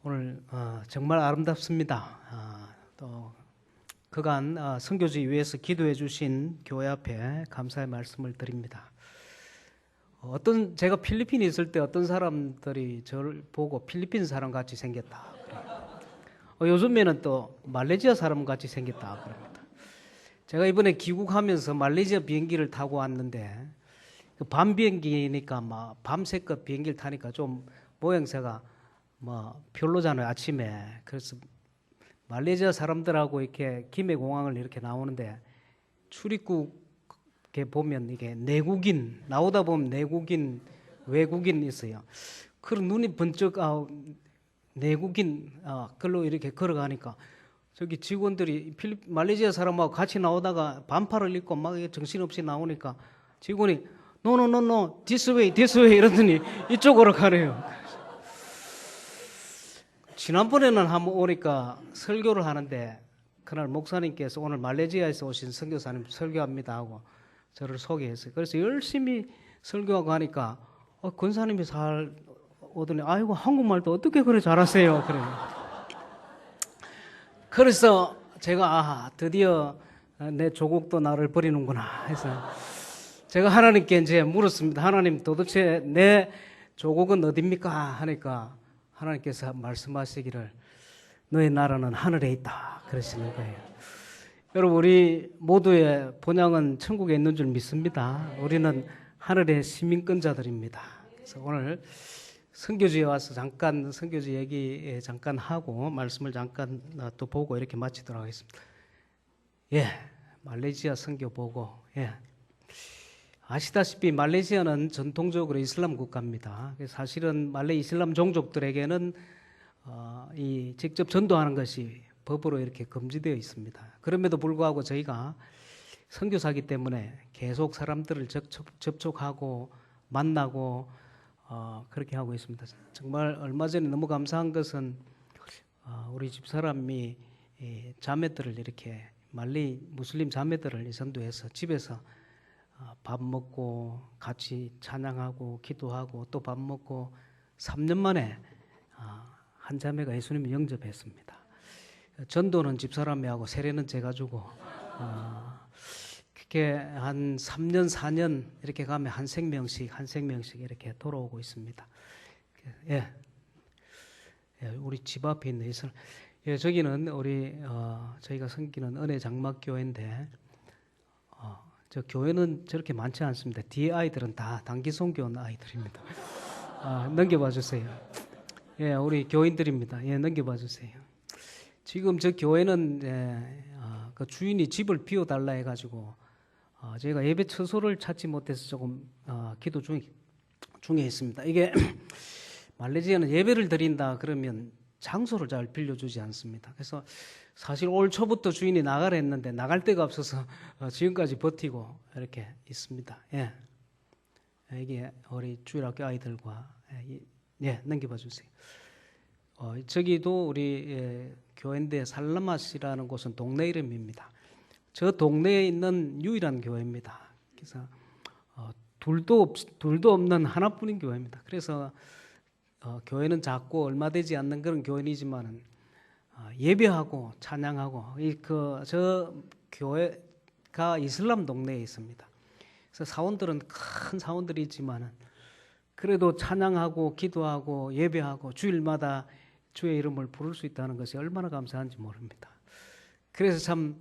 오늘 정말 아름답습니다. 또 그간 선교지 위해서 기도해 주신 교회 앞에 감사의 말씀을 드립니다. 제가 필리핀에 있을 때 어떤 사람들이 저를 보고 필리핀 사람 같이 생겼다. 요즘에는 또 말레이시아 사람 같이 생겼다. 그럽니다. 제가 이번에 귀국하면서 말레이시아 비행기를 타고 왔는데 밤 비행기니까 막 밤새껏 비행기를 타니까 좀 모양새가 별로잖아요, 아침에. 그래서 말레이시아 사람들하고 이렇게 김해공항을 이렇게 나오는데 출입국에 보면 이게 내국인, 나오다 보면 내국인, 외국인 있어요. 그런 눈이 번쩍, 내국인, 글로 이렇게 걸어가니까 저기 직원들이 말레이시아 사람하고 같이 나오다가 반팔을 입고 막 정신없이 나오니까 직원이 No, this way 이러더니 이쪽으로 가래요. 지난번에는 한번 오니까 설교를 하는데 그날 목사님께서 오늘 말레이시아에서 오신 선교사님 설교합니다 하고 저를 소개했어요. 그래서 열심히 설교하고 하니까 권사님이 잘 오더니 아이고 한국말도 어떻게 그래 잘하세요. 그래서 제가 드디어 내 조국도 나를 버리는구나 해서 제가 하나님께 이제 물었습니다. 하나님 도대체 내 조국은 어딥니까? 하니까 하나님께서 말씀하시기를 너의 나라는 하늘에 있다 그러시는 거예요. 여러분 우리 모두의 본향은 천국에 있는 줄 믿습니다. 우리는 하늘의 시민권자들입니다. 그래서 오늘 선교지에 와서 잠깐 선교지 얘기 잠깐 하고 말씀을 잠깐 또 보고 이렇게 마치도록 하겠습니다. 말레이시아 선교 보고 아시다시피 말레이시아는 전통적으로 이슬람 국가입니다. 사실은 말레이 이슬람 종족들에게는 이 직접 전도하는 것이 법으로 이렇게 금지되어 있습니다. 그럼에도 불구하고 저희가 선교사기 때문에 계속 사람들을 접촉하고 만나고 그렇게 하고 있습니다. 정말 얼마 전에 너무 감사한 것은 우리 집사람이 자매들을 이렇게 말레이 무슬림 자매들을 선도해서 집에서 밥 먹고 같이 찬양하고 기도하고 또 밥 먹고 3년 만에 한 자매가 예수님을 영접했습니다. 전도는 집사람이 하고 세례는 제가 주고 그렇게 한 3년 4년 이렇게 가면 한 생명씩 이렇게 돌아오고 있습니다. 우리 집 앞에 있는 이슬 저기는 우리 저희가 섬기는 은혜 장막교회인데 저 교회는 저렇게 많지 않습니다. 뒤에 아이들은 다 단기 선교 온 아이들입니다. 넘겨봐 주세요. 우리 교인들입니다. 넘겨봐 주세요. 지금 저 교회는 그 주인이 집을 비워달라 해가지고 저희가 예배 처소를 찾지 못해서 조금 기도 중에 있습니다. 이게 말레이시아는 예배를 드린다 그러면 장소를 잘 빌려주지 않습니다. 그래서 사실 올 초부터 주인이 나가라 했는데 나갈 데가 없어서 지금까지 버티고 이렇게 있습니다. 이게 우리 주일학교 아이들과 넘겨봐 주세요. 저기도 우리 교회인데 살라맛이라는 곳은 동네 이름입니다. 저 동네에 있는 유일한 교회입니다. 그래서 둘도 없는 하나뿐인 교회입니다. 그래서 교회는 작고 얼마 되지 않는 그런 교회이지만은 예배하고 찬양하고 저 교회가 이슬람 동네에 있습니다. 그래서 사원들은 큰 사원들이 있지만은 그래도 찬양하고 기도하고 예배하고 주일마다 주의 이름을 부를 수 있다는 것이 얼마나 감사한지 모릅니다. 그래서 참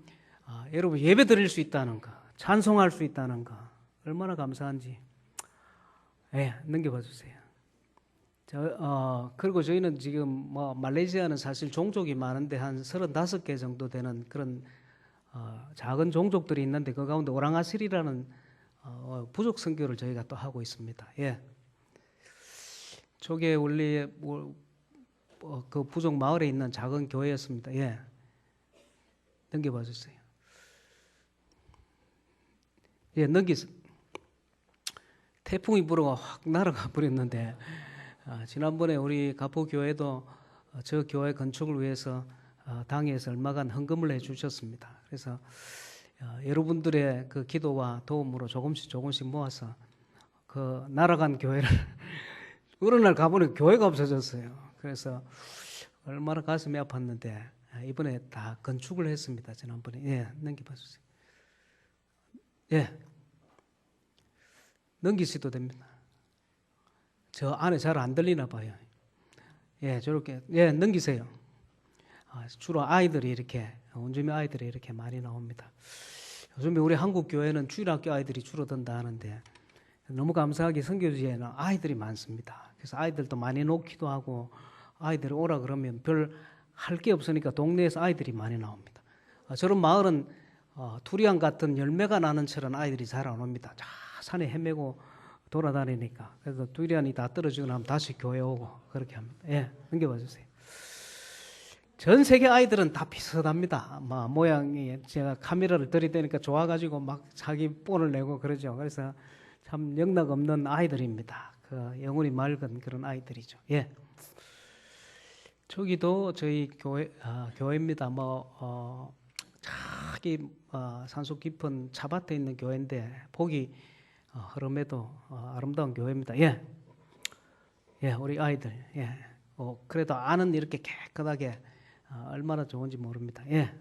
여러분 예배 드릴 수 있다는 거, 찬송할 수 있다는 거 얼마나 감사한지 넘겨봐 주세요. 그리고 저희는 지금 말레이시아는 사실 종족이 많은데 한 35개 정도 되는 그런 작은 종족들이 있는데 그 가운데 오랑아실이라는 부족 선교를 저희가 또 하고 있습니다. 저게 원래 그 부족 마을에 있는 작은 교회였습니다. 넘겨봐 주세요. 태풍이 불어가 확 날아가 버렸는데 지난번에 우리 가포교회도 저 교회 건축을 위해서 당에서 얼마간 헌금을 해주셨습니다. 그래서 여러분들의 그 기도와 도움으로 조금씩 모아서 그 날아간 교회를 어느 날 가보니 교회가 없어졌어요. 그래서 얼마나 가슴이 아팠는데 이번에 다 건축을 했습니다. 지난번에. 예, 넘겨봐 주세요. 예, 넘기셔도 됩니다. 저 안에 잘 안 들리나 봐요. 예, 저렇게. 예, 넘기세요. 주로 아이들이 이렇게, 원주민 아이들이 이렇게 많이 나옵니다. 요즘에 우리 한국 교회는 주일학교 아이들이 줄어든다 하는데 너무 감사하게 선교지에는 아이들이 많습니다. 그래서 아이들도 많이 놓기도 하고 아이들이 오라 그러면 별 할 게 없으니까 동네에서 아이들이 많이 나옵니다. 저런 마을은 두리안 같은 열매가 나는 철은 아이들이 잘 안 옵니다. 자, 산에 헤매고 돌아다니니까. 그래서 두리안이 다 떨어지고 나면 다시 교회 오고 그렇게 합니다. 예, 넘겨봐 주세요. 전 세계 아이들은 다 비슷합니다. 모양이 제가 카메라를 들이대니까 좋아가지고 막 자기 뽐을 내고 그러죠. 그래서 참 영락 없는 아이들입니다. 그 영혼이 맑은 그런 아이들이죠. 예. 저기도 저희 교회입니다. 저기 산속 깊은 차밭에 있는 교회인데 보기 흐름에도 아름다운 교회입니다. 예. 예, 우리 아이들. 예. 그래도 안은 이렇게 깨끗하게 얼마나 좋은지 모릅니다. 예.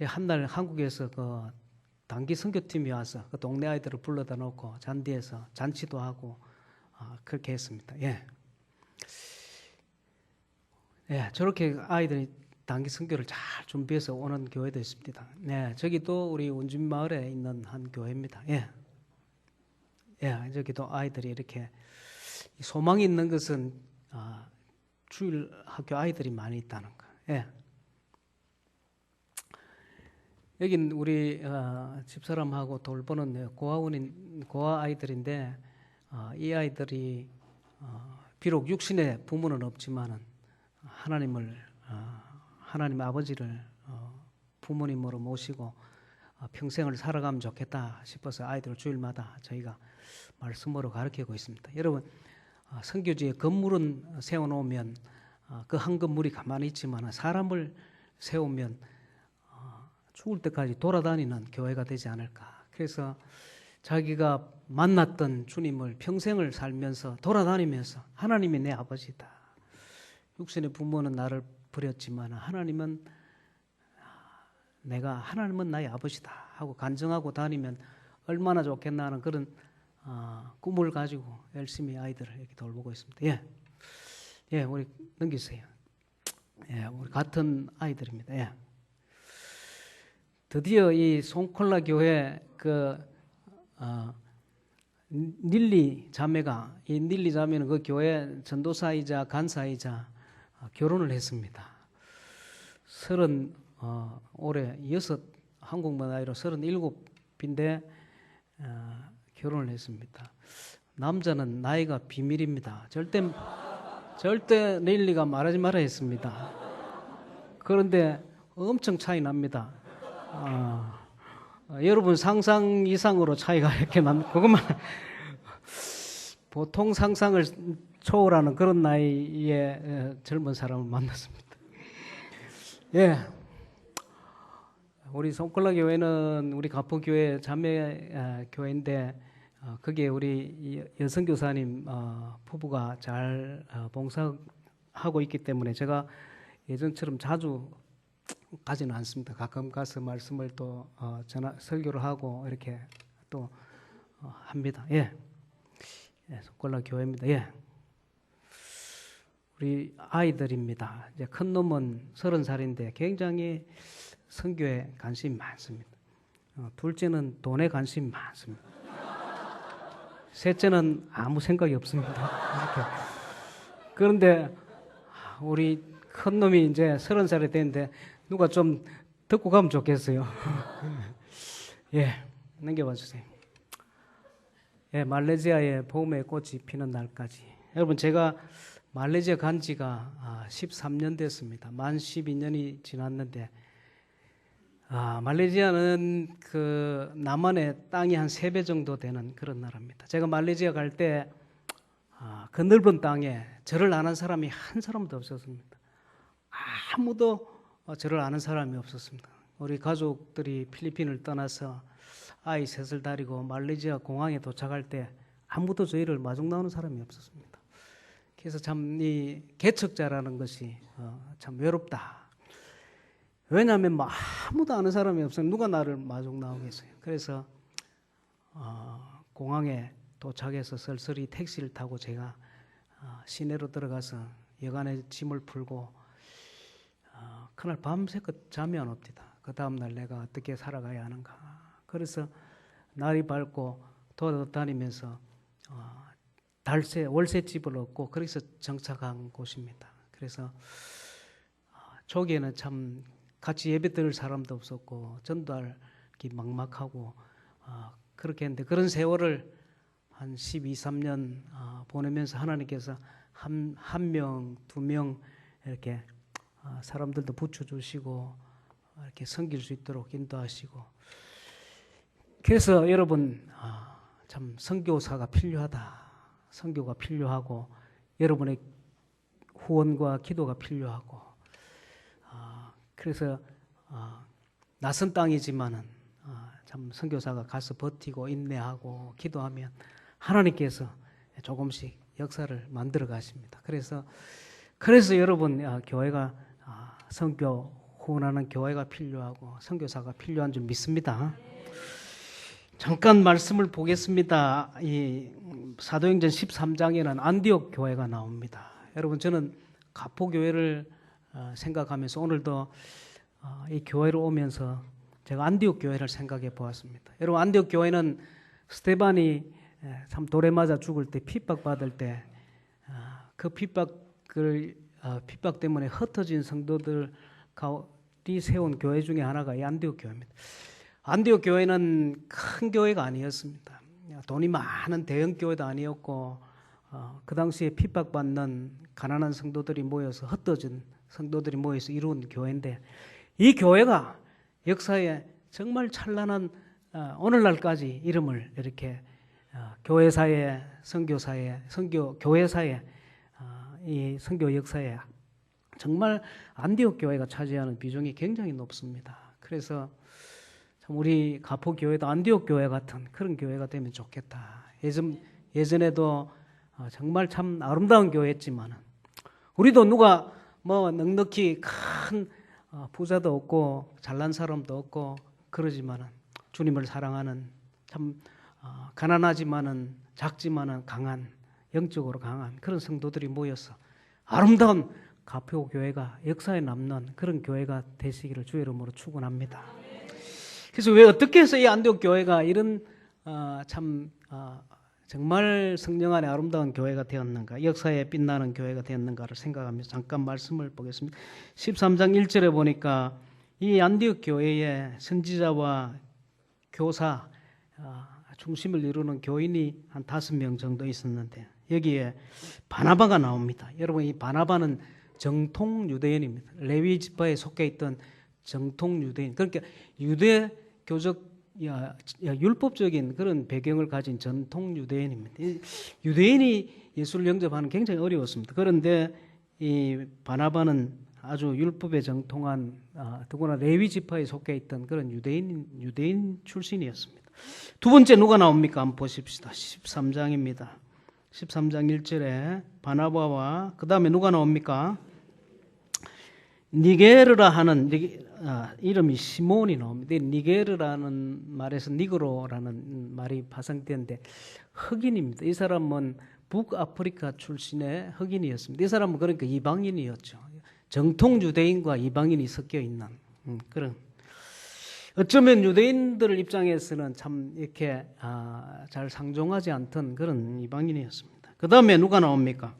한날 한국에서 그 단기 선교팀이 와서 그 동네 아이들을 불러다 놓고 잔디에서 잔치도 하고 그렇게 했습니다. 예. 예, 저렇게 아이들이 단기 선교를 잘 준비해서 오는 교회도 있습니다. 네, 저기도 우리 원주민 마을에 있는 한 교회입니다. 예. 예, 저기도 아이들이 이렇게 소망이 있는 것은 주일 학교 아이들이 많이 있다는 거. 예. 여긴 우리 집사람하고 돌보는 고아 아이들인데 이 아이들이 비록 육신의 부모는 없지만은 하나님 아버지를 부모님으로 모시고 평생을 살아가면 좋겠다 싶어서 아이들을 주일마다 저희가 말씀으로 가르치고 있습니다. 여러분, 선교지에 건물은 세워놓으면 그 한 건물이 가만히 있지만 사람을 세우면 죽을 때까지 돌아다니는 교회가 되지 않을까. 그래서 자기가 만났던 주님을 평생을 살면서 돌아다니면서 하나님이 내 아버지다. 육신의 부모는 나를 버렸지만 하나님은 나의 아버지다 하고 간증하고 다니면 얼마나 좋겠나 하는 그런 꿈을 가지고 열심히 아이들을 이렇게 돌보고 있습니다. 예, 예, 우리 넘기세요. 예, 우리 같은 아이들입니다. 예. 드디어 이 송콜라 교회 닐리 자매가 이 닐리 자매는 그 교회 전도사이자 간사이자 결혼을 했습니다. 올해 한국만 나이로 37인데 결혼을 했습니다. 남자는 나이가 비밀입니다. 절대 닐리가 말하지 말아 했습니다. 그런데 엄청 차이 납니다. 여러분 상상 이상으로 차이가 이렇게 그것만 보통 상상을 초월하는 그런 나이에 젊은 사람을 만났습니다. 예, 우리 송콜라 교회는 우리 가포교회 자매 교회인데 거기에 우리 여성교사님 부부가 잘 봉사하고 있기 때문에 제가 예전처럼 자주 가지는 않습니다. 가끔 가서 말씀을 또 설교를 하고 이렇게 또 합니다. 예, 송콜라 교회입니다. 예, 우리 아이들입니다. 이제 큰 놈은 30살인데 굉장히 선교에 관심이 많습니다. 둘째는 돈에 관심이 많습니다. 셋째는 아무 생각이 없습니다. 이렇게. 그런데 우리 큰 놈이 이제 30살이 됐는데 누가 좀 듣고 가면 좋겠어요. 예, 넘겨봐 주세요. 예, 말레이시아의 봄의 꽃이 피는 날까지. 여러분, 제가 말레이시아 간 지가 13년 됐습니다. 만 12년이 지났는데 말레이시아는 그 남한의 땅이 한 3배 정도 되는 그런 나라입니다. 제가 말레이시아 갈 때 그 넓은 땅에 저를 아는 사람이 한 사람도 없었습니다. 아무도 저를 아는 사람이 없었습니다. 우리 가족들이 필리핀을 떠나서 아이 셋을 데리고 말레이시아 공항에 도착할 때 아무도 저희를 마중 나오는 사람이 없었습니다. 그래서 참 이 개척자라는 것이 참 외롭다. 왜냐하면 뭐 아무도 아는 사람이 없어요. 누가 나를 마중 나오겠어요. 그래서 공항에 도착해서 쓸쓸히 택시를 타고 제가 시내로 들어가서 여간에 짐을 풀고 그날 밤새껏 잠이 안 옵니다. 그 다음날 내가 어떻게 살아가야 하는가. 그래서 날이 밝고 돌아다니면서 월세집을 얻고 그래서 정착한 곳입니다. 그래서 초기에는 참 같이 예배 드릴 사람도 없었고 전도하기 막막하고 그렇게 했는데 그런 세월을 한 12, 13년 보내면서 하나님께서 한 명, 두 명 이렇게 사람들도 붙여주시고 이렇게 섬길 수 있도록 인도하시고 그래서 여러분 참 선교사가 필요하다. 선교가 필요하고 여러분의 후원과 기도가 필요하고 그래서 낯선 땅이지만은 참 선교사가 가서 버티고 인내하고 기도하면 하나님께서 조금씩 역사를 만들어 가십니다. 그래서 여러분 교회가 선교 후원하는 교회가 필요하고 선교사가 필요한 줄 믿습니다. 잠깐 말씀을 보겠습니다. 이 사도행전 13장에는 안디옥 교회가 나옵니다. 여러분 저는 가포교회를 생각하면서 오늘도 이 교회로 오면서 제가 안디옥 교회를 생각해 보았습니다. 여러분 안디옥 교회는 스데반이 참 돌에 맞아 죽을 때 핍박받을 때 그 핍박 때문에 흩어진 성도들이 세운 교회 중에 하나가 이 안디옥 교회입니다. 안디옥 교회는 큰 교회가 아니었습니다. 돈이 많은 대형 교회도 아니었고 그 당시에 핍박받는 가난한 성도들이 모여서 흩어진 성도들이 모여서 이룬 교회인데 이 교회가 역사에 정말 찬란한 오늘날까지 이름을 이렇게 교회사에 선교사에 교회사에 이 선교 역사에 정말 안디옥 교회가 차지하는 비중이 굉장히 높습니다. 그래서 참 우리 가포 교회도 안디옥 교회 같은 그런 교회가 되면 좋겠다. 예전에도 정말 참 아름다운 교회였지만 우리도 누가 뭐 넉넉히 큰 부자도 없고 잘난 사람도 없고 그러지만은 주님을 사랑하는 참 가난하지만은 작지만은 강한 영적으로 강한 그런 성도들이 모여서 아름다운 가포 교회가 역사에 남는 그런 교회가 되시기를 주의 이름으로 축원합니다. 그래서 왜 어떻게 해서 이 안디옥 교회가 이런 정말 성령 안에 아름다운 교회가 되었는가, 역사에 빛나는 교회가 되었는가를 생각하면서 잠깐 말씀을 보겠습니다. 13장 1절에 보니까 이 안디옥 교회의 선지자와 교사 중심을 이루는 교인이 한 5명 정도 있었는데 여기에 바나바가 나옵니다. 여러분 이 바나바는 정통 유대인입니다. 레위 지파에 속해 있던 정통 유대인. 그러니까 유대교적 율법적인 그런 배경을 가진 전통 유대인입니다. 유대인이 예수를 영접하는 굉장히 어려웠습니다. 그런데 이 바나바는 아주 율법에 정통한 더구나 레위 지파에 속해 있던 그런 유대인 출신이었습니다. 두 번째 누가 나옵니까? 한번 보십시다. 13장입니다. 13장 1절에 바나바와 그 다음에 누가 나옵니까? 니게르라 하는 이름이 시몬이 나옵니다. 니게르라는 말에서 니그로라는 말이 파생되는데 흑인입니다. 이 사람은 북아프리카 출신의 흑인이었습니다. 이 사람은 그러니까 이방인이었죠. 정통 유대인과 이방인이 섞여 있는 그런. 어쩌면 유대인들 입장에서는 참 이렇게 잘 상종하지 않던 그런 이방인이었습니다. 그 다음에 누가 나옵니까?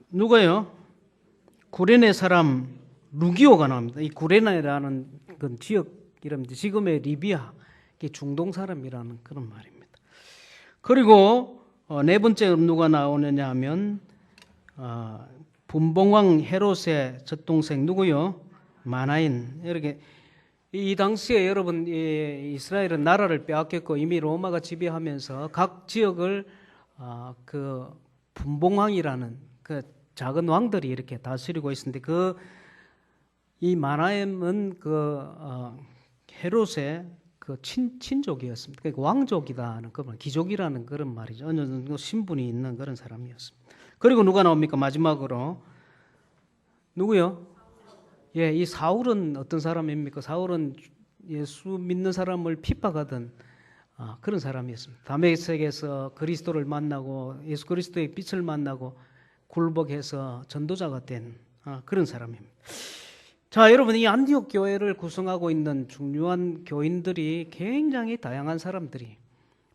누가요? 구레네 사람 루기오가 나옵니다. 이 구레네라는 그 지역 이름인데 지금의 리비아, 중동 사람이라는 그런 말입니다. 그리고 네 번째 누가 나오느냐 하면 분봉왕 헤롯의 젖동생 누구요? 마나인. 이렇게 이 당시에 여러분 이스라엘은 나라를 빼앗겼고 이미 로마가 지배하면서 각 지역을 그 분봉왕이라는 그 작은 왕들이 이렇게 다스리고 있었는데 이 마나임은 그 헤롯의 그 친족이었습니다. 그러니까 왕족이다는 그런 귀족이라는 그런 말이죠. 어느 정도 신분이 있는 그런 사람이었습니다. 그리고 누가 나옵니까? 마지막으로 누구요? 예, 이 사울은 어떤 사람입니까? 사울은 예수 믿는 사람을 핍박하던 그런 사람이었습니다. 다메섹에서 그리스도를 만나고 예수 그리스도의 빛을 만나고 굴복해서 전도자가 된 그런 사람입니다. 자, 여러분, 이 안디옥 교회를 구성하고 있는 중요한 교인들이 굉장히 다양한 사람들이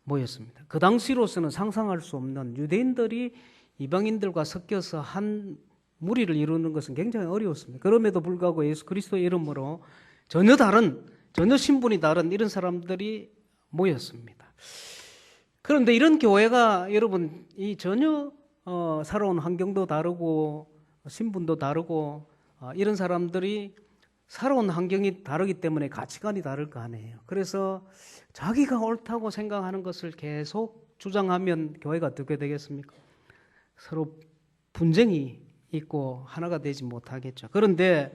모였습니다. 그 당시로서는 상상할 수 없는 유대인들이 이방인들과 섞여서 한 무리를 이루는 것은 굉장히 어려웠습니다. 그럼에도 불구하고 예수 그리스도의 이름으로 전혀 신분이 다른 이런 사람들이 모였습니다. 그런데 이런 교회가 여러분 이 전혀 살아온 환경도 다르고 신분도 다르고 이런 사람들이 살아온 환경이 다르기 때문에 가치관이 다를 거 아니에요. 그래서 자기가 옳다고 생각하는 것을 계속 주장하면 교회가 어떻게 되겠습니까? 서로 분쟁이 있고 하나가 되지 못하겠죠. 그런데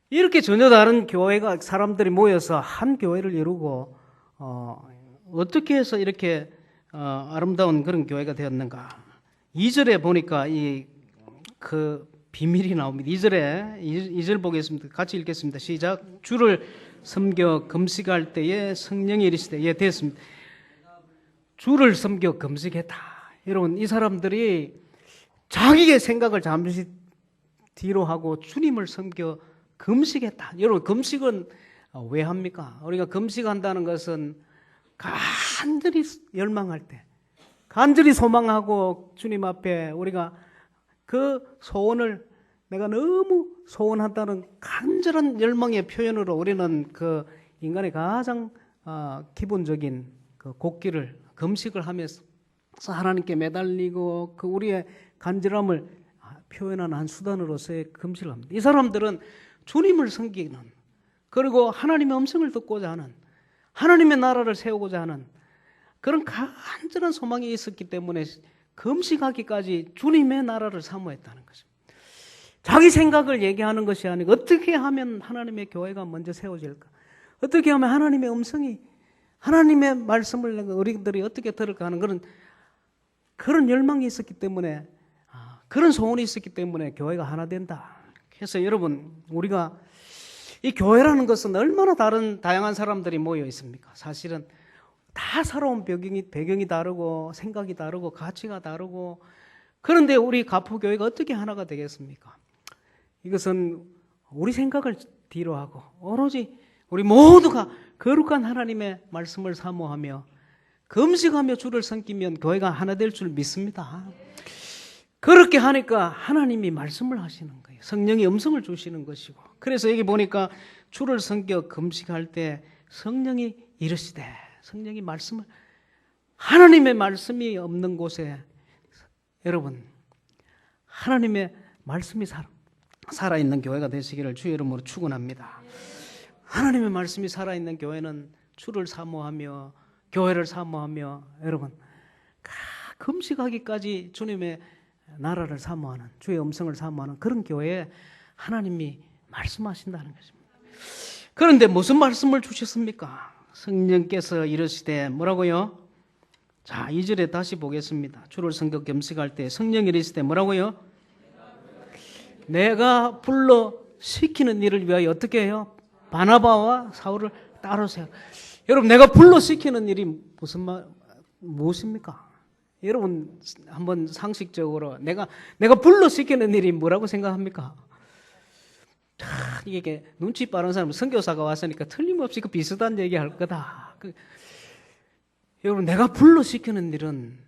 이렇게 전혀 다른 교회가 사람들이 모여서 한 교회를 이루고 어떻게 해서 이렇게 아름다운 그런 교회가 되었는가? 2절에 보니까 그 비밀이 나옵니다. 2절 보겠습니다. 같이 읽겠습니다. 시작. 주를 섬겨 금식할 때에 성령이 이르시되 예, 됐습니다. 주를 섬겨 금식했다. 여러분, 이 사람들이 자기의 생각을 잠시 뒤로 하고 주님을 섬겨 금식했다. 여러분, 금식은 왜 합니까? 우리가 금식한다는 것은 간절히 열망할 때, 간절히 소망하고 주님 앞에 우리가 그 소원을 내가 너무 소원한다는 간절한 열망의 표현으로 우리는 그 인간의 가장 기본적인 그 곡기를 금식을 하면서 하나님께 매달리고 그 우리의 간절함을 표현하는 한 수단으로서의 금식을 합니다. 이 사람들은 주님을 섬기는, 그리고 하나님의 음성을 듣고자 하는, 하나님의 나라를 세우고자 하는 그런 간절한 소망이 있었기 때문에 금식하기까지 주님의 나라를 사모했다는 것입니다. 자기 생각을 얘기하는 것이 아니고 어떻게 하면 하나님의 교회가 먼저 세워질까? 어떻게 하면 하나님의 음성이, 하나님의 말씀을 우리들이 어떻게 들을까 하는 그런 열망이 있었기 때문에, 그런 소원이 있었기 때문에 교회가 하나 된다. 그래서 여러분, 우리가 이 교회라는 것은 얼마나 다양한 사람들이 모여 있습니까? 사실은 다 살아온 배경이 다르고 생각이 다르고 가치가 다르고, 그런데 우리 가포교회가 어떻게 하나가 되겠습니까? 이것은 우리 생각을 뒤로 하고 오로지 우리 모두가 거룩한 하나님의 말씀을 사모하며 금식하며 주를 섬기면 교회가 하나 될 줄 믿습니다. 그렇게 하니까 하나님이 말씀을 하시는 거예요. 성령이 음성을 주시는 것이고, 그래서 여기 보니까 주를 섬겨 금식할 때 성령이 이르시되, 성령이 말씀을, 하나님의 말씀이 없는 곳에 여러분 하나님의 말씀이 살아있는 교회가 되시기를 주의 이름으로 축원합니다. 하나님의 말씀이 살아있는 교회는 주를 사모하며 교회를 사모하며 여러분 금식하기까지 주님의 나라를 사모하는, 주의 음성을 사모하는 그런 교회에 하나님이 말씀하신다는 것입니다. 그런데 무슨 말씀을 주셨습니까? 성령께서 이르시되 뭐라고요? 자, 2절에 다시 보겠습니다. 주를 섬겨 금식할 때 성령이 이르시되 뭐라고요? 내가 불러 시키는 일을 위하여 어떻게 해요? 바나바와 사울을 따르세요. 여러분, 내가 불러 시키는 일이 무엇입니까? 여러분 한번 상식적으로 내가 불러 시키는 일이 뭐라고 생각합니까? 이게 눈치 빠른 사람은 선교사가 왔으니까 틀림없이 그 비슷한 얘기 할 거다. 여러분, 내가 불러 시키는 일은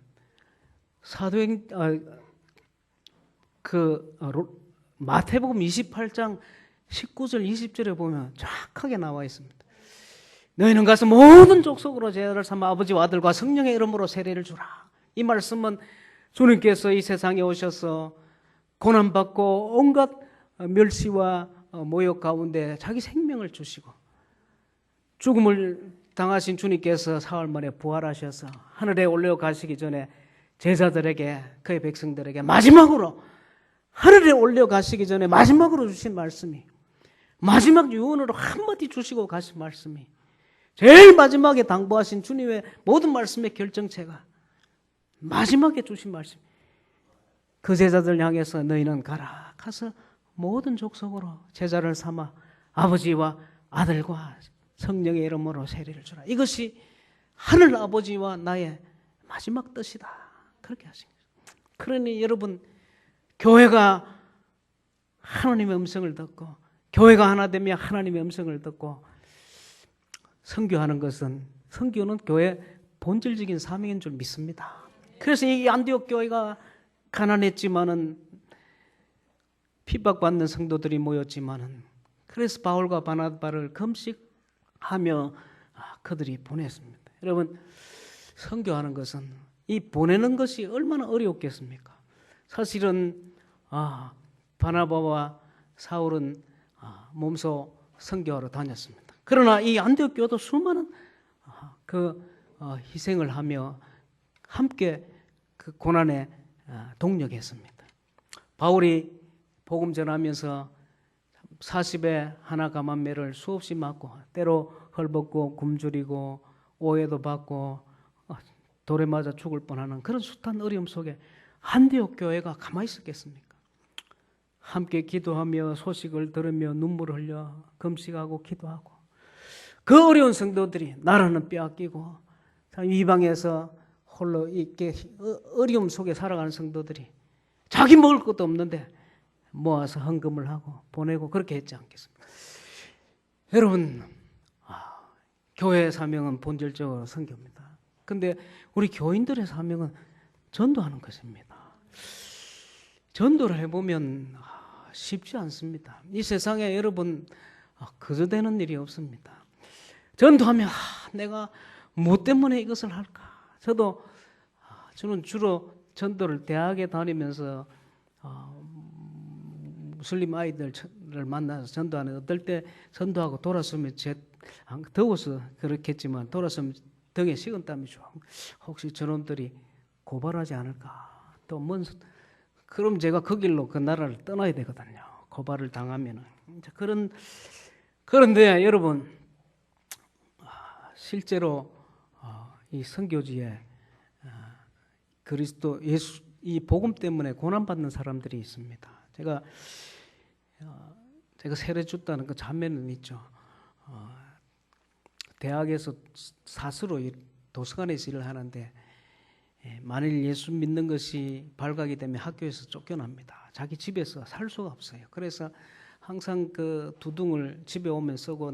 마태복음 28장 19절 20절에 보면 정확하게 나와 있습니다. 너희는 가서 모든 족속으로 제자를 삼아 아버지와 아들과 성령의 이름으로 세례를 주라. 이 말씀은 주님께서 이 세상에 오셔서 고난받고 온갖 멸시와 모욕 가운데 자기 생명을 주시고 죽음을 당하신 주님께서 사흘 만에 부활하셔서 하늘에 올려가시기 전에 제자들에게, 그의 백성들에게 마지막으로, 하늘에 올려가시기 전에 마지막으로 주신 말씀이, 마지막 유언으로 한마디 주시고 가신 말씀이 제일 마지막에 당부하신 주님의 모든 말씀의 결정체가 마지막에 주신 말씀. 그 제자들 향해서 너희는 가라. 가서 모든 족속으로 제자를 삼아 아버지와 아들과 성령의 이름으로 세례를 주라. 이것이 하늘 아버지와 나의 마지막 뜻이다. 그렇게 하신 거죠. 그러니 여러분, 교회가 하나님의 음성을 듣고 교회가 하나 되면 하나님의 음성을 듣고 선교하는 것은, 선교는 교회의 본질적인 사명인 줄 믿습니다. 그래서 이 안디옥 교회가 가난했지만은 핍박받는 성도들이 모였지만은 그래서 바울과 바나바를 금식하며 그들이 보냈습니다. 여러분, 선교하는 것은 이 보내는 것이 얼마나 어려웠겠습니까? 사실은 바나바와 사울은 몸소 선교하러 다녔습니다. 그러나 이 안디옥 교회도 수많은 희생을 하며 함께 그 고난에 동력했습니다. 바울이 복음 전하면서 40에 하나 감한매를 수없이 맞고 때로 헐벗고 굶주리고 오해도 받고 돌에 맞아 죽을 뻔하는 그런 숱한 어려움 속에 안디옥 교회가 가만히 있었겠습니까? 함께 기도하며 소식을 들으며 눈물을 흘려 금식하고 기도하고 그 어려운 성도들이 나라는 빼앗기고 이방에서 홀로 있게 어려움 속에 살아가는 성도들이 자기 먹을 것도 없는데 모아서 헌금을 하고 보내고 그렇게 했지 않겠습니까? 여러분, 교회의 사명은 본질적으로 선교입니다. 그런데 우리 교인들의 사명은 전도하는 것입니다. 전도를 해보면 쉽지 않습니다. 이 세상에 여러분 그저 되는 일이 없습니다. 전도하면 내가 뭐 때문에 이것을 할까? 저는 주로 전도를 대학에 다니면서 무슬림 아이들을 만나서 전도하는, 어떨 때 전도하고 돌아서면 더워서 그렇겠지만 돌아서면 등에 식은땀이 쫙, 혹시 저놈들이 고발하지 않을까? 또 그럼 제가 그 길로 그 나라를 떠나야 되거든요. 고발을 당하면은. 그런데 여러분, 실제로 이 선교지에 그리스도 예수 이 복음 때문에 고난받는 사람들이 있습니다. 제가 세례 줬다는 그 자매는 있죠. 대학에서 사수로 도서관에서 일을 하는데 만일 예수 믿는 것이 발각이 되면 학교에서 쫓겨납니다. 자기 집에서 살 수가 없어요. 그래서 항상 그 두둥을 집에 오면 쓰고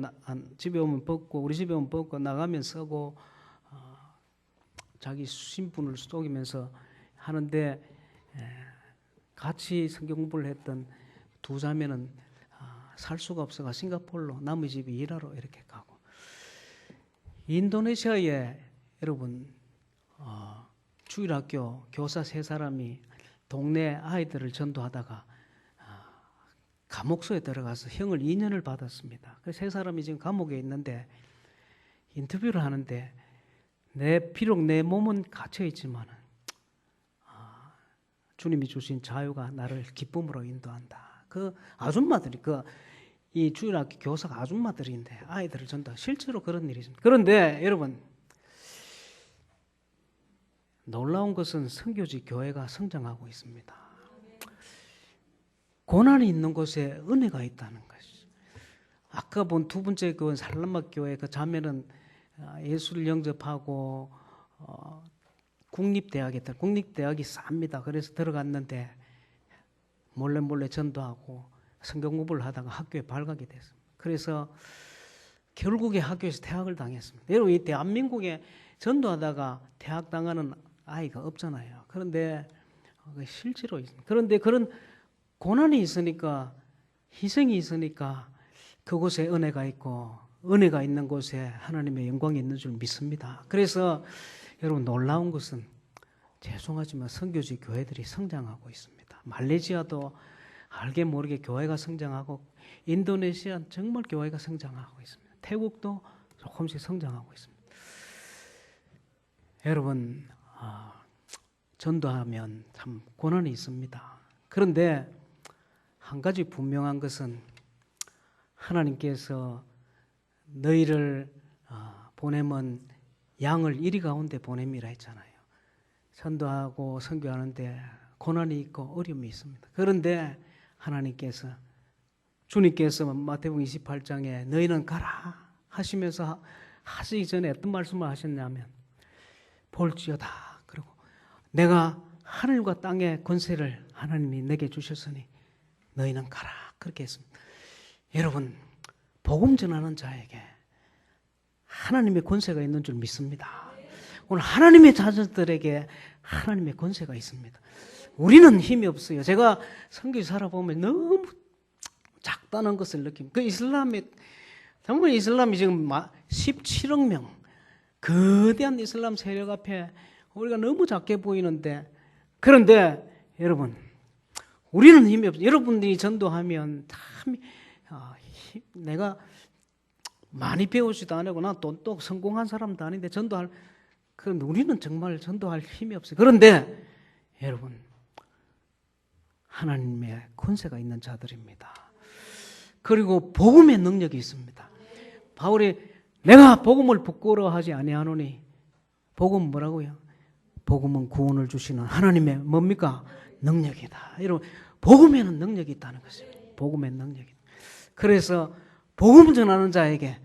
집에 오면 벗고 우리 집에 오면 벗고 나가면 쓰고 자기 신분을 속이면서 하는데 같이 성경 공부를 했던 두 자매는 살 수가 없어가 싱가포르로 남의 집에 일하러 이렇게 가고 인도네시아에 여러분 주일학교 교사 3사람이 동네 아이들을 전도하다가 감옥소에 들어가서 형을 2년을 받았습니다. 그 3사람이 지금 감옥에 있는데 인터뷰를 하는데 비록 내 몸은 갇혀 있지만 주님이 주신 자유가 나를 기쁨으로 인도한다. 그 아줌마들이 이 주일학교 교사가 아줌마들인데 아이들을 전도 실제로 그런 일이 있습니다. 그런데 여러분 놀라운 것은 선교지 교회가 성장하고 있습니다. 고난이 있는 곳에 은혜가 있다는 것이죠. 아까 본 두 번째 교회 살람막 교회 그 자매는 예수를 영접하고 국립대학이 쌉니다. 그래서 들어갔는데 몰래 전도하고 성경 공부를 하다가 학교에 발각이 됐습니다. 그래서 결국에 학교에서 퇴학을 당했습니다. 여러분 이 대한민국에 전도하다가 퇴학당하는 아이가 없잖아요. 그런데 실제로 있습니다. 그런데 그런 고난이 있으니까 희생이 있으니까 그곳에 은혜가 있고 은혜가 있는 곳에 하나님의 영광이 있는 줄 믿습니다. 그래서 여러분 놀라운 것은 죄송하지만 선교지 교회들이 성장하고 있습니다. 말레이시아도 알게 모르게 교회가 성장하고 인도네시아는 정말 교회가 성장하고 있습니다. 태국도 조금씩 성장하고 있습니다. 여러분 전도하면 참 고난이 있습니다. 그런데 한 가지 분명한 것은 하나님께서 너희를 보내면 양을 이리 가운데 보냄이라 했잖아요. 전도하고 선교하는데 고난이 있고 어려움이 있습니다. 그런데 하나님께서 주님께서 마태복음 28장에 너희는 가라 하시면서 하시기 전에 어떤 말씀을 하셨냐면 볼지어다. 그리고 내가 하늘과 땅의 권세를 하나님이 내게 주셨으니 너희는 가라. 그렇게 했습니다. 여러분, 복음 전하는 자에게 하나님의 권세가 있는 줄 믿습니다. 오늘 하나님의 자녀들에게 하나님의 권세가 있습니다. 우리는 힘이 없어요. 제가 선교 살아보면 너무 작다는 것을 느낍니다. 그 정말 이슬람이 지금 17억 명, 거대한 이슬람 세력 앞에 우리가 너무 작게 보이는데, 그런데 여러분, 우리는 힘이 없어요. 여러분들이 전도하면 참, 내가 많이 배우지도 않고 나 또 성공한 사람도 아닌데 그런데 우리는 정말 전도할 힘이 없어요. 그런데 여러분, 하나님의 권세가 있는 자들입니다. 그리고 복음의 능력이 있습니다. 바울이 내가 복음을 부끄러워하지 아니하노니, 복음 뭐라고요? 복음은 구원을 주시는 하나님의 뭡니까? 능력이다. 여러분, 복음에는 능력이 있다는 것입니다. 복음의 능력이. 그래서 복음 전하는 자에게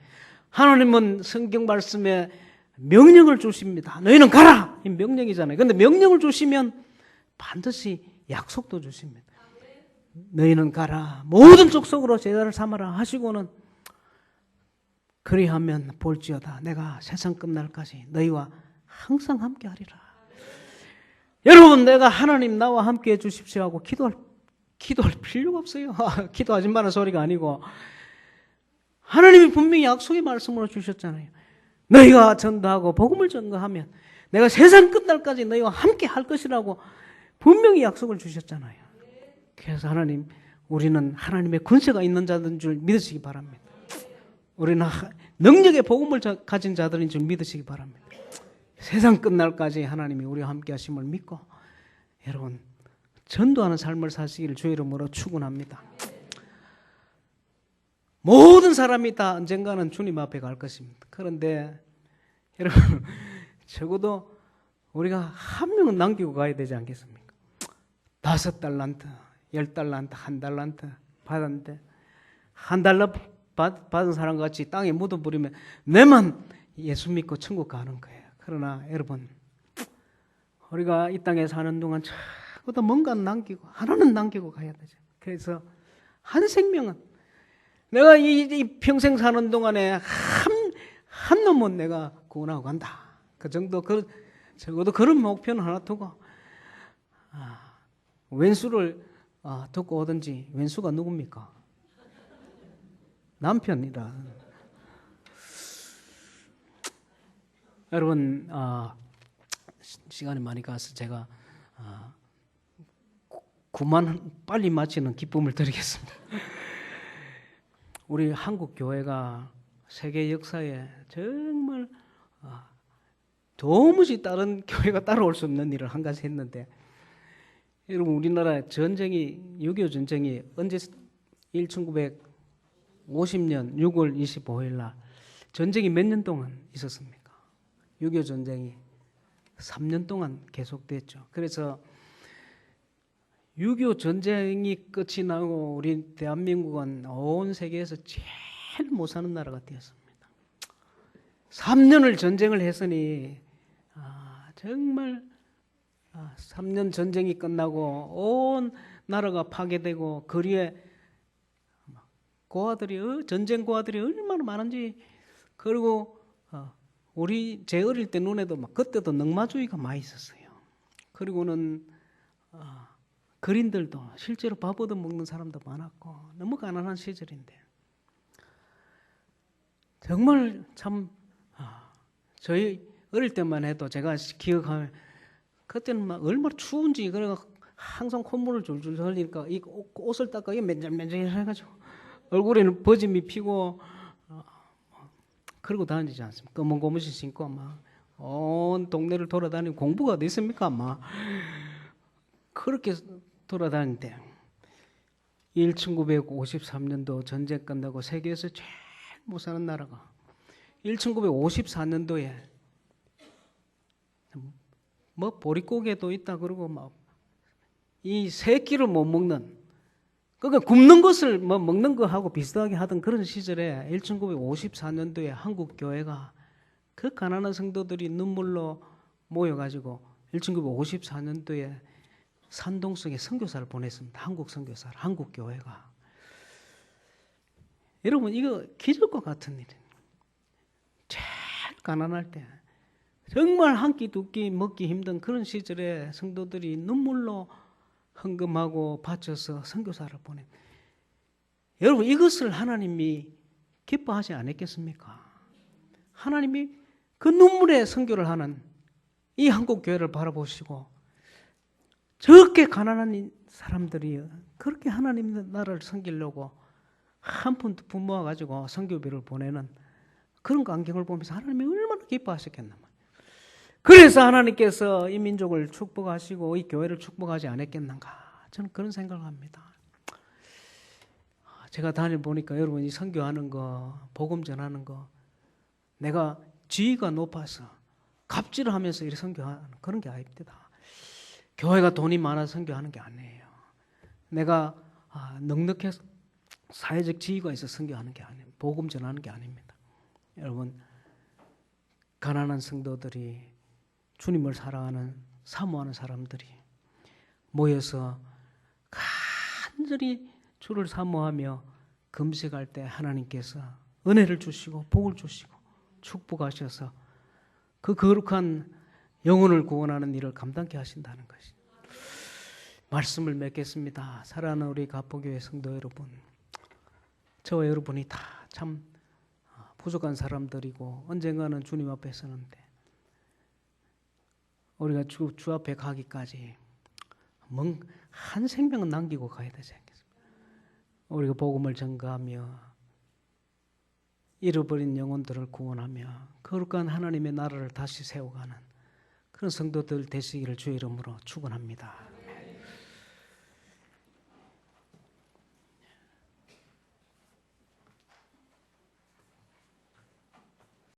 하나님은 성경 말씀에 명령을 주십니다. 너희는 가라! 이 명령이잖아요. 그런데 명령을 주시면 반드시 약속도 주십니다. 너희는 가라. 모든 족속으로 제자를 삼아라 하시고는 그리하면 볼지어다. 내가 세상 끝날까지 너희와 항상 함께 하리라. 여러분, 내가 하나님 나와 함께 해 주십시오 하고 기도할 필요가 없어요. 기도하지 말라는 소리가 아니고 하나님이 분명히 약속의 말씀으로 주셨잖아요. 너희가 전도하고 복음을 전거하면 내가 세상 끝날까지 너희와 함께 할 것이라고 분명히 약속을 주셨잖아요. 그래서 하나님, 우리는 하나님의 권세가 있는 자들인 줄 믿으시기 바랍니다. 우리는 능력의 복음을 가진 자들인 줄 믿으시기 바랍니다. 세상 끝날까지 하나님이 우리와 함께 하심을 믿고 여러분, 전도하는 삶을 사시기를 주의 이름으로 축원합니다. 모든 사람이 다 언젠가는 주님 앞에 갈 것입니다. 그런데 여러분, 적어도 우리가 한 명은 남기고 가야 되지 않겠습니까? 5달란트, 10달란트, 1달란트 받았는데 1달러 받은 사람 같이 땅에 묻어버리면 내만 예수 믿고 천국 가는 거예요. 그러나 여러분, 우리가 이 땅에 사는 동안 적어도 뭔가 남기고 하나는 남기고 가야 되죠. 그래서 한 생명은 내가 이 평생 사는 동안에 한 놈은 내가 구원하고 간다. 그 정도, 적어도 그런 목표는 하나 두고, 왼수를 듣고 오든지. 왼수가 누굽니까? 남편이라. 여러분, 시간이 많이 가서 제가 그만 빨리 마치는 기쁨을 드리겠습니다. 우리 한국 교회가 세계 역사에 정말 도무지 다른 교회가 따라올 수 없는 일을 한 가지 했는데, 여러분, 우리나라 전쟁이 6.25 전쟁이 언제 1950년 6월 25일 날 전쟁이 몇 년 동안 있었습니까? 6.25 전쟁이 3년 동안 계속됐죠. 그래서 6.25 전쟁이 끝이 나고 우리 대한민국은 온 세계에서 제일 못 사는 나라가 되었습니다. 3년을 전쟁을 했으니 정말 3년 전쟁이 끝나고 온 나라가 파괴되고 거리에 고아들이 전쟁 고아들이 얼마나 많은지. 그리고 제 어릴 때 눈에도 그때도 넉마주의가 많이 있었어요. 그리고는 그린들도 실제로 밥 얻어 먹는 사람도 많았고 너무 가난한 시절인데 정말 참 저희 어릴 때만 해도 제가 기억하면 그때는 막 얼마나 추운지 그래가 항상 콧물을 줄줄 흘리니까 이 옷을 닦아 이게 맨질맨질해가지고 얼굴에는 버짐이 피고 그러고 다니지 않습니까? 검은 고무신 신고 막 온 동네를 돌아다니고 공부가 어디 있습니까? 막 그렇게 돌아다니는데 1953년도 전쟁 끝나고 세계에서 제일 못 사는 나라가 1954년도에 뭐 보릿고개도 있다 그러고 막 이 새끼를 못 먹는, 그러니까 굽는 것을 뭐 먹는 거하고 비슷하게 하던 그런 시절에 1954년도에 한국 교회가 그 가난한 성도들이 눈물로 모여가지고 1954년도에 산동성에 선교사를 보냈습니다. 한국 선교사를, 한국 교회가. 여러분 이거 기적과 같은 일이에요. 제일 가난할 때 정말 한 끼 두 끼 먹기 힘든 그런 시절에 성도들이 눈물로 헌금하고 바쳐서 선교사를 보내. 여러분 이것을 하나님이 기뻐하지 않았겠습니까? 하나님이 그 눈물의 선교를 하는 이 한국 교회를 바라보시고 저렇게 가난한 사람들이 그렇게 하나님 나라를 섬기려고 한 푼 두 푼 모아가지고 선교비를 보내는 그런 광경을 보면서 하나님이 얼마나 기뻐하셨겠나. 그래서 하나님께서 이 민족을 축복하시고 이 교회를 축복하지 않았겠는가. 저는 그런 생각을 합니다. 제가 다녀보니까 여러분 이 선교하는 거, 복음 전하는 거, 내가 지위가 높아서 갑질을 하면서 이렇게 선교하는 그런 게 아닙니다. 교회가 돈이 많아서 선교하는 게 아니에요. 내가 넉넉해서 사회적 지위가 있어서 선교하는 게 아니에요. 복음 전하는 게 아닙니다. 여러분 가난한 성도들이 주님을 사랑하는 사모하는 사람들이 모여서 간절히 주를 사모하며 금식할 때 하나님께서 은혜를 주시고 복을 주시고 축복하셔서 그 거룩한 영혼을 구원하는 일을 감당케 하신다는 것이. 말씀을 맺겠습니다. 사랑하는 우리 가포교회 성도 여러분, 저와 여러분이 다 참 부족한 사람들이고 언젠가는 주님 앞에 서는데 우리가 주 앞에 가기까지 한 생명은 남기고 가야 되지 않겠습니까? 우리가 복음을 전가하며 잃어버린 영혼들을 구원하며 거룩한 하나님의 나라를 다시 세워가는 그런 성도들 되시기를 주의 이름으로 축원합니다.